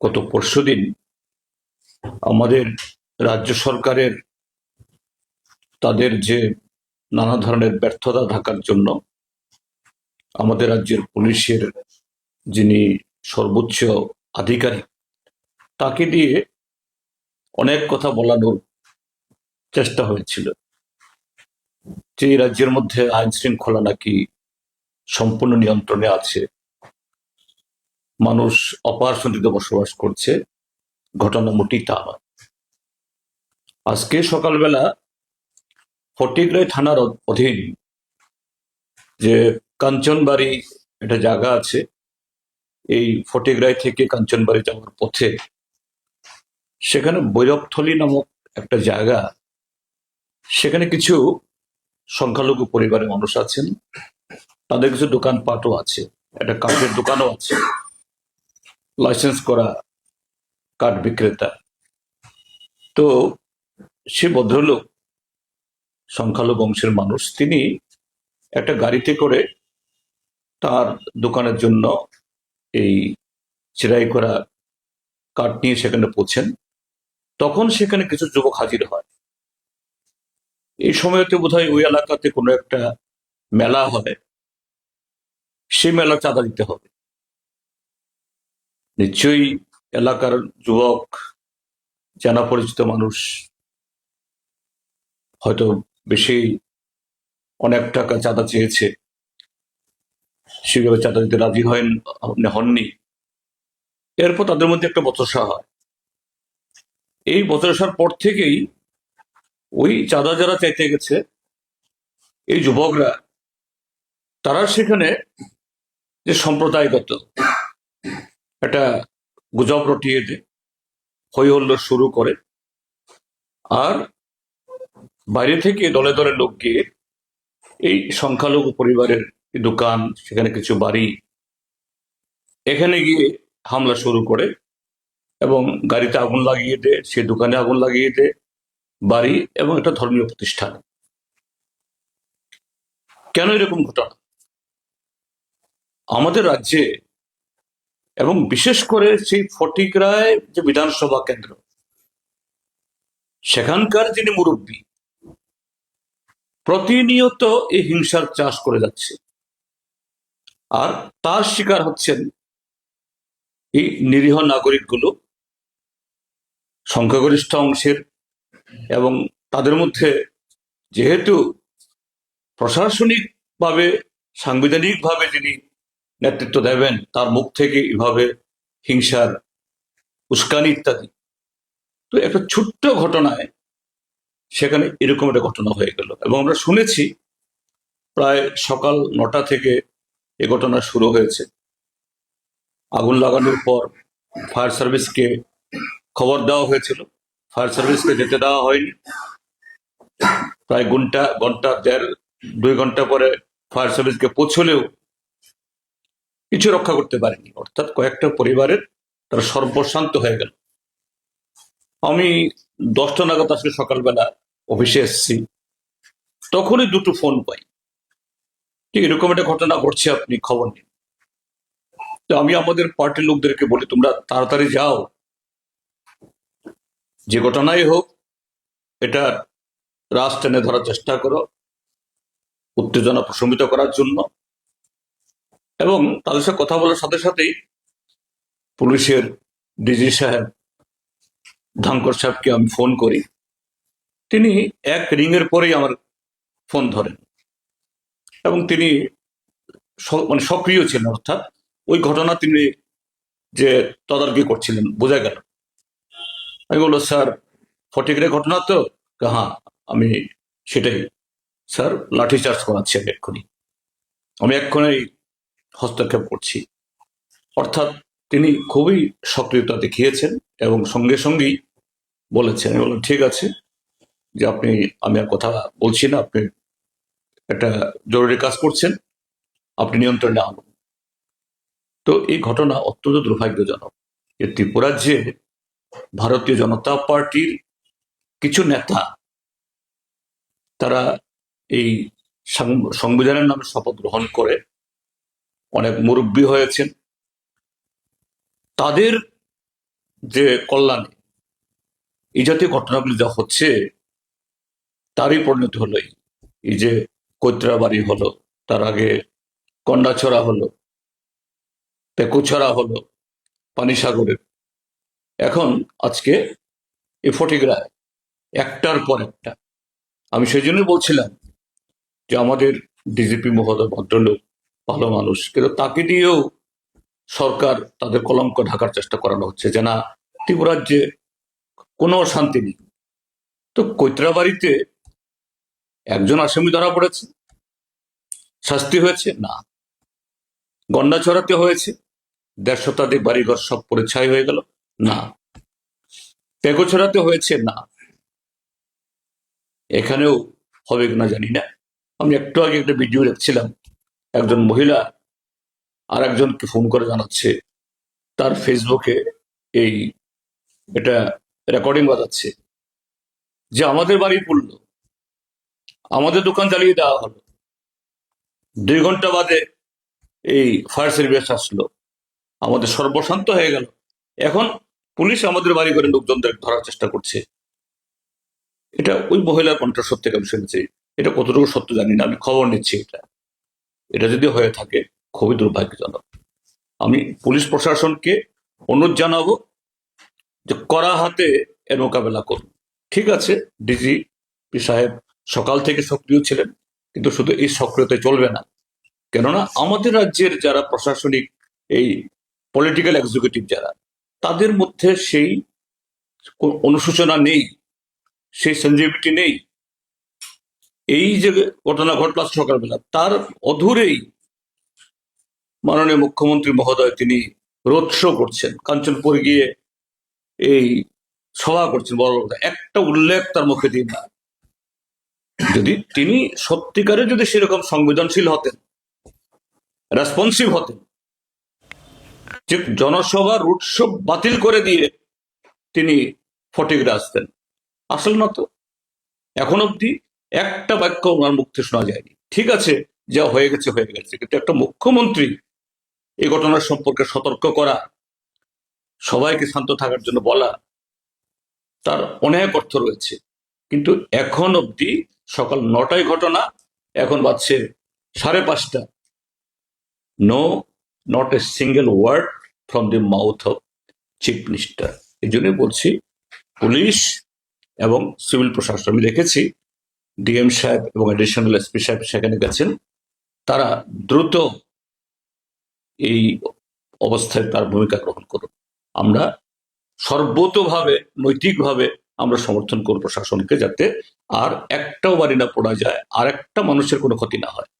গত পরশুদিন আমাদের রাজ্য সরকারের তাদের যে নানা ধরনের ব্যর্থতা থাকার জন্য আমাদের রাজ্যের পুলিশের যিনি সর্বোচ্চ আধিকারিক তাকে দিয়ে অনেক কথা বলানোর চেষ্টা হয়েছিল যে এই রাজ্যের মধ্যে আইন শৃঙ্খলা নাকি সম্পূর্ণ নিয়ন্ত্রণে আছে, মানুষ অপার শান্তিতে বসবাস করছে। ঘটনা মোটেই তা নয়। আজকে সকালবেলা ফটিকরাই থানার অধীন যে কাঞ্চনবাড়ি একটা জায়গা আছে, এই ফটিকরাই থেকে কাঞ্চনবাড়ি যাওয়ার পথে সেখানে বৈরবথলি নামক একটা জায়গা, সেখানে কিছু সংখ্যালঘু পরিবারের মানুষ আছেন, তাদের কিছু দোকানপাটও আছে, একটা কাঠের দোকানও আছে, লাইসেন্স করা কাঠ বিক্রেতা। তো সে ভদ্রলোক সংখ্যালঘু অংশের মানুষ, তিনি একটা গাড়িতে করে তার দোকানের জন্য এই চিরাই করা কাঠ নিয়ে সেখানে পৌঁছেন। তখন সেখানে কিছু যুবক হাজির হয়। এই সময়তে বোধহয় ওই এলাকাতে কোনো একটা মেলা হয়, সেই মেলা চাঁদা দিতে হবে। নিশ্চয়ই এলাকার যুবক, জানা পরিচিত মানুষ, হয়তো বেশি অনেক টাকা চাঁদা চেয়েছে, সেভাবে চাঁদা দিতে রাজি হননি। এরপর তাদের মধ্যে একটা বচসা হয়। এই বচসার পর থেকেই ওই চাঁদা যারা চাইতে গেছে, এই যুবকরা, তারা সেখানে যে সম্প্রদায়গত একটা গুজব রটিয়ে দেয়, হই হল্লোড় শুরু করে। আর বাইরে থেকে দলে দলে লোক গিয়ে এই সংখ্যালঘু পরিবারের দোকান, সেখানে কিছু বাড়ি, এখানে গিয়ে হামলা শুরু করে এবং গাড়িতে আগুন লাগিয়ে দেয়, সে দোকানে আগুন লাগিয়ে দেয়, বাড়ি এবং একটা ধর্মীয় প্রতিষ্ঠান। কেন এরকম ঘটনা? আমাদের রাজ্যে এবং বিশেষ করে সেই ফটিকরায় যে বিধানসভা কেন্দ্র, সেখানকার যিনি মুরব্বী, প্রতিনিয়ত এই হিংসার চাষ করে যাচ্ছে। আর তার শিকার হচ্ছেন এই নিরীহ নাগরিকগুলো, সংখ্যাগরিষ্ঠ অংশের। এবং তাদের মধ্যে যেহেতু প্রশাসনিকভাবে, সাংবিধানিকভাবে যিনি নেতৃত্ব দেবেন, তার মুখ থেকে এভাবে হিংসার উস্কানি ইত্যাদি, তো একটা ছোট্ট ঘটনায় সেখানে এরকম একটা ঘটনা হয়ে গেল। এবং আমরা শুনেছি প্রায় সকাল 9টা থেকে এ ঘটনা শুরু হয়েছে। আগুন লাগানোর পর ফায়ার সার্ভিসকে খবর দেওয়া হয়েছিল, ফায়ার সার্ভিসকে যেতে দেওয়া হয়নি। প্রায় ঘন্টা 1.5-2 ঘন্টা পরে ফায়ার সার্ভিসকে পৌঁছলেও কিছু রক্ষা করতে পারেনি। অর্থাৎ কয়েকটা পরিবারের তারা সর্বশান্ত হয়ে গেল। আমি 10টা নাগাদ আজকে সকালবেলা অফিসে এসেছি, তখনই 2টো ফোন পাই, ঠিক এরকম একটা ঘটনা ঘটছে, আপনি খবর নিন। তো আমি আমাদের পার্টির লোকদেরকে বলি, তোমরা তাড়াতাড়ি যাও, যে ঘটনাই হোক এটা রাশ টেনে ধরার চেষ্টা করো, উত্তেজনা প্রশমিত করার জন্য। এবং তাদের সাথে কথা বলার সাথে সাথেই পুলিশের ডিজি সাহেব, ধানকর সাহেবকে আমি ফোন করি। তিনি এক রিংয়ের পরেই আমার ফোন ধরেন এবং তিনি মানে সক্রিয় ছিলেন, অর্থাৎ ওই ঘটনা তিনি যে তদারকি করছিলেন বোঝা গেল। আমি বললো, স্যার ফটিকের ঘটনা তো? হ্যাঁ, আমি সেটাই স্যার, লাঠিচার্জ করাচ্ছি আমি এক্ষুনি হস্তক্ষেপ করছি। অর্থাৎ তিনি খুবই সক্রিয়তা দেখিয়েছেন এবং সঙ্গে সঙ্গেই বলেছেন। আমি বললাম, ঠিক আছে, যে আমি আর কথা বলছি না, আপনি একটা জরুরি কাজ করছেন, আপনি নিয়ন্ত্রণে আনুন। তো এই ঘটনা অত্যন্ত দুর্ভাগ্যজনক যে ত্রিপুরাজ্যে ভারতীয় জনতা পার্টির কিছু নেতা, তারা এই সংবিধানের নামে শপথ গ্রহণ করে অনেক মুরব্বী হয়েছেন, তাদের যে কল্যাণে এই জাতীয় ঘটনাগুলি যা হচ্ছে তারই পরিণতি হলো এই যে কৈত্রাবাড়ি হলো, তার আগে কন্ডাছড়া হলো, পেকুছড়া হলো, পানিসাগরের, এখন আজকে এই ফটিকরায়, একটার পর একটা। আমি সেই জন্যই বলছিলাম যে আমাদের ডিজিপি মহোদয় ভদ্রলোক, ভালো মানুষ, কিন্তু তাকে দিয়েও সরকার তাদের কলঙ্ক ঢাকার চেষ্টা করানো হচ্ছে যে না, ত্রিপুরাজ্যে কোনো শান্তি নেই। তো কৈত্রাবাড়িতে একজন আসামি ধরা পড়েছে, শাস্তি হয়েছে না। গন্ডাছড়াতে হয়েছে, ১৫০ শতাধিক বাড়িঘর সব পড়ে ছাই হয়ে গেল না। পেগোছড়াতে হয়েছে না। এখানেও হবে কিনা জানি না। আমি একটু আগে একটা ভিডিও দেখছিলাম, একজন মহিলা আর একজনকে ফোন করে জানাচ্ছে তার ফেসবুকে এই এটা রেকর্ডিং বাজাচ্ছে যে আমাদের বাড়ি পড়লো, আমাদের দোকান জ্বালিয়ে দেওয়া হলো, ২ ঘন্টা বাদে এই ফায়ার সার্ভিস আসলো, আমাদের সর্বশান্ত হয়ে গেল। এখন পুলিশ আমাদের বাড়ি করে লোকজনদের ধরার চেষ্টা করছে। এটা ওই মহিলার কণ্ঠস্বর থেকে আমি শুনেছি। এটা কতটুকু সত্য জানি না, আমি খবর নিচ্ছি। এটা যদি হয়ে থাকে খুবই দুর্ভাগ্যজনক। আমি পুলিশ প্রশাসনকে অনুরোধ জানাবো যে কড়া হাতে এর মোকাবেলা করুন। ঠিক আছে, ডিজিপি সাহেব সকাল থেকে সক্রিয় ছিলেন, কিন্তু শুধু এই সক্রিয়তায় চলবে না। কেননা আমাদের রাজ্যের যারা প্রশাসনিক এই পলিটিক্যাল এক্সিকিউটিভ যারা, তাদের মধ্যে সেই অনুশোচনা নেই, সেই সেনজিটিভিটি নেই। এই যে ঘটনা ঘটল সকালবেলা, তার অধুরেই মাননীয় মুখ্যমন্ত্রী মহোদয় তিনি রোড শো করছেন, কাঞ্চনপুর গিয়ে এই সভা করছেন বড় বড়, একটা উল্লেখ তার মুখে দিন না। যদি তিনি সত্যিকারে যদি সেরকম সংবেদনশীল হতেন, রেসপন্সিভ হতেন, যে জনসভা রুট শো বাতিল করে দিয়ে তিনি ফটিকরা আসতেন, আসল না তো। এখন অব্দি একটা বাক্য ওনার মুখ থেকে শোনা যায়নি। ঠিক আছে, যা হয়ে গেছে হয়ে গেছে, কিন্তু একটা মুখ্যমন্ত্রী এই ঘটনার সম্পর্কে সতর্ক করা, সবাইকে শান্ত থাকার জন্য বলা, তার অনেক অর্থ রয়েছে। কিন্তু এখন অব্দি সকাল ৯টায় ঘটনা, এখন বাজছে ৫:৩০। No, not a single word from the mouth of chief minister. এই জন্যই বলছি পুলিশ এবং সিভিল প্রশাসন, আমি দেখেছি ডিএম সাহেব এবং অ্যাডিশনাল এসপি সাহেব সেখানে গেছেন, তারা দ্রুত এই অবস্থায় তার ভূমিকা গ্রহণ করুন। আমরা সর্বতোভাবে নৈতিকভাবে আমরা সমর্থন করব প্রশাসনকে, যাতে আর একটাও বাড়ি না পড়া যায়, আর একটা মানুষের কোনো ক্ষতি না হয়।